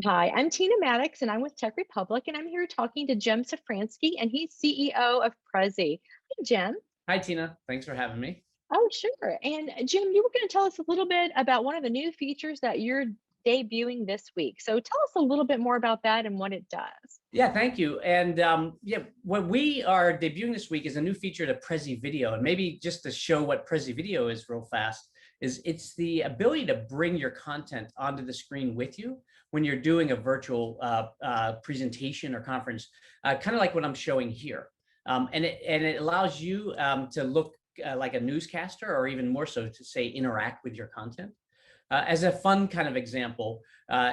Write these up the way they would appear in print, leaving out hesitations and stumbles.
Hi, I'm Tina Maddox, and I'm with TechRepublic, and I'm here talking to Jim Safransky, and he's CEO of Prezi. Hey, Jim. Hi, Tina. Thanks for having me. Oh, sure. And Jim, you were going to tell us a little bit about one of the new features that you're debuting this week. So tell us a little bit more about that and what it does. Yeah, thank you. And yeah, what we are debuting this week is a new feature to Prezi Video. And maybe just to show what Prezi Video is real fast, is it's the ability to bring your content onto the screen with you when you're doing a virtual presentation or conference, kind of like what I'm showing here. And it allows you to look like a newscaster, or even more so to say interact with your content. As a fun kind of example,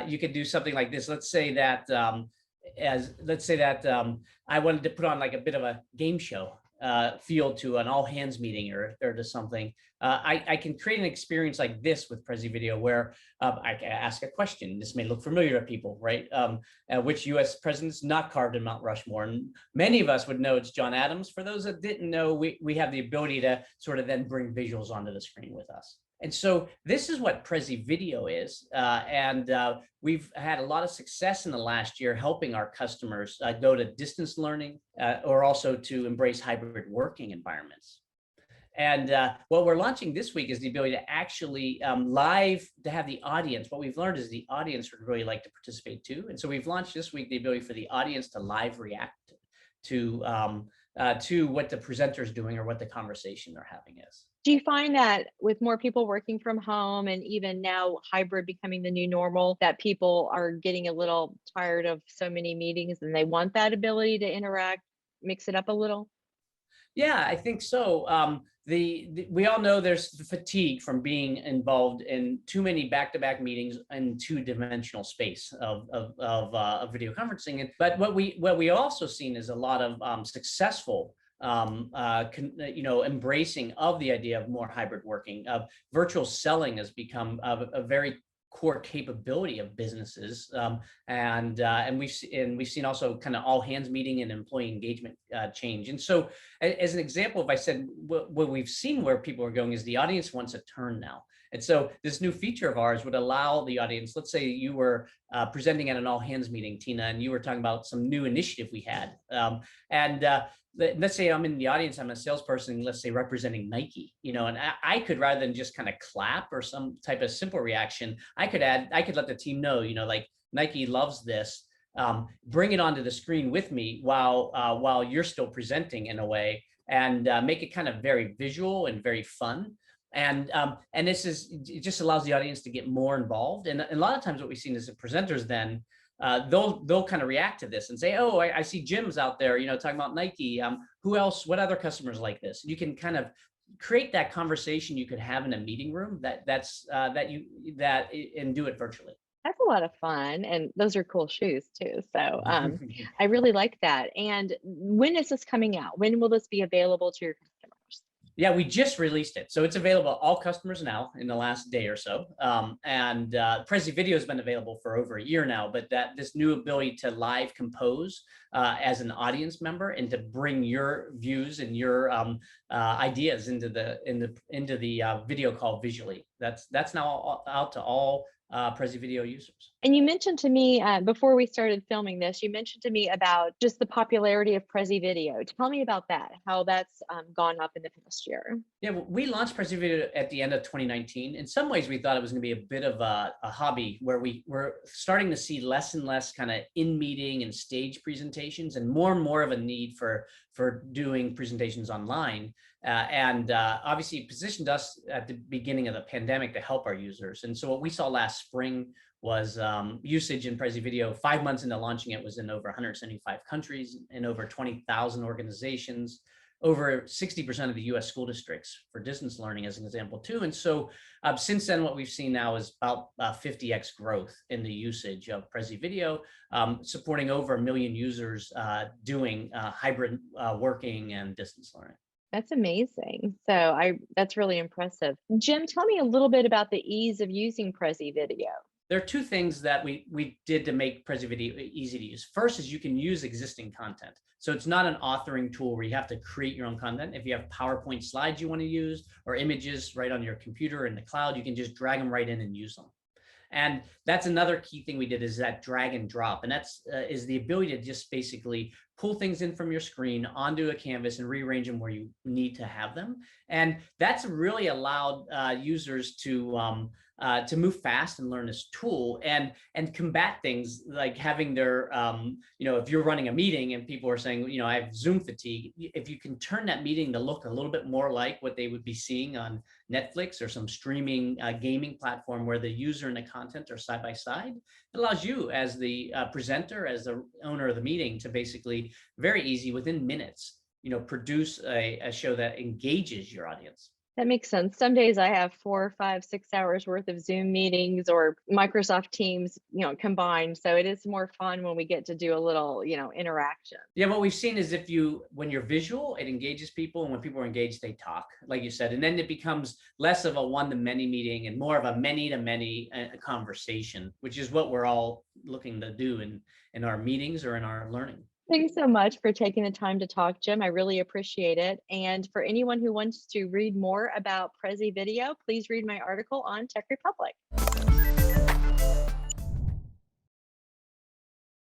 you could do something like this. Let's say that I wanted to put on like a bit of a game show feel to an all hands meeting, or to something. I can create an experience like this with Prezi Video, where I can ask a question. This may look familiar to people, right? Which U.S. president's not carved in Mount Rushmore? And many of us would know it's John Adams. For those that didn't know, we have the ability to sort of then bring visuals onto the screen with us. And so this is what Prezi Video is. And we've had a lot of success in the last year helping our customers go to distance learning, or also to embrace hybrid working environments. And what we're launching this week is the ability to actually to have the audience. What we've learned is the audience would really like to participate too. And so we've launched this week the ability for the audience to live react to what the presenter is doing or what the conversation they're having is. Do you find that with more people working from home and even now hybrid becoming the new normal, that people are getting a little tired of so many meetings and they want that ability to interact, mix it up a little? Yeah, I think so. We all know there's the fatigue from being involved in too many back-to-back meetings in two-dimensional space of video conferencing. But what we also seen is a lot of successful embracing of the idea of more hybrid working. Virtual selling has become a very core capability of businesses, and we've seen also kind of all hands meeting and employee engagement change. And so, as an example, if I said what we've seen where people are going is the audience wants a turn now. And so this new feature of ours would allow the audience, let's say you were presenting at an all hands meeting, Tina, and you were talking about some new initiative we had. And let's say I'm in the audience, I'm a salesperson, let's say representing Nike, and I could, rather than just kind of clap or some type of simple reaction, I could let the team know, like Nike loves this. Bring it onto the screen with me while you're still presenting in a way, and make it kind of very visual and very fun. And it just allows the audience to get more involved. And a lot of times what we've seen is the presenters then they'll kind of react to this and say, oh, I see Jim's out there, talking about Nike. Who else? What other customers like this? You can kind of create that conversation you could have in a meeting room and do it virtually. That's a lot of fun, and those are cool shoes too. So I really like that. And when is this coming out? When will this be available to your customers? Yeah, we just released it. So it's available to all customers now in the last day or so. And Prezi Video has been available for over a year now, but this new ability to live compose as an audience member and to bring your views and your ideas into the video call visually. That's now out to all Prezi Video users. And you mentioned to me before we started filming this, you mentioned to me about just the popularity of Prezi Video. Tell me about that, how that's gone up in the past year. Yeah, we launched Prezi Video at the end of 2019. In some ways, we thought it was going to be a bit of a hobby where we were starting to see less and less kind of in-meeting and stage presentations, and more of a need for doing presentations online. Obviously it positioned us at the beginning of the pandemic to help our users. And so what we saw last spring was usage in Prezi Video 5 months into launching it was in over 175 countries, in over 20,000 organizations, over 60% of the US school districts for distance learning, as an example too. And so since then, what we've seen now is about 50x growth in the usage of Prezi Video, supporting over 1 million users doing hybrid working and distance learning. That's amazing. That's really impressive. Jim, tell me a little bit about the ease of using Prezi Video. There are two things that we did to make Prezi Video easy to use. First is you can use existing content. So it's not an authoring tool where you have to create your own content. If you have PowerPoint slides you want to use or images right on your computer in the cloud, you can just drag them right in and use them. And that's another key thing we did, is that drag and drop. And that's is the ability to just basically pull things in from your screen onto a canvas and rearrange them where you need to have them. And that's really allowed users to move fast and learn this tool, and combat things like having their if you're running a meeting and people are saying, I have Zoom fatigue. If you can turn that meeting to look a little bit more like what they would be seeing on Netflix or some streaming gaming platform where the user and the content are side by side, it allows you as the presenter, as the owner of the meeting, to basically very easy, within minutes, produce a show that engages your audience. That makes sense. Some days I have 4, 5, 6 hours worth of Zoom meetings or Microsoft Teams, combined. So it is more fun when we get to do a little, interaction. Yeah, what we've seen is when you're visual, it engages people, and when people are engaged, they talk, like you said, and then it becomes less of a one-to-many meeting and more of a many-to-many conversation, which is what we're all looking to do in our meetings or in our learning. Thanks so much for taking the time to talk, Jim. I really appreciate it. And for anyone who wants to read more about Prezi Video, please read my article on TechRepublic.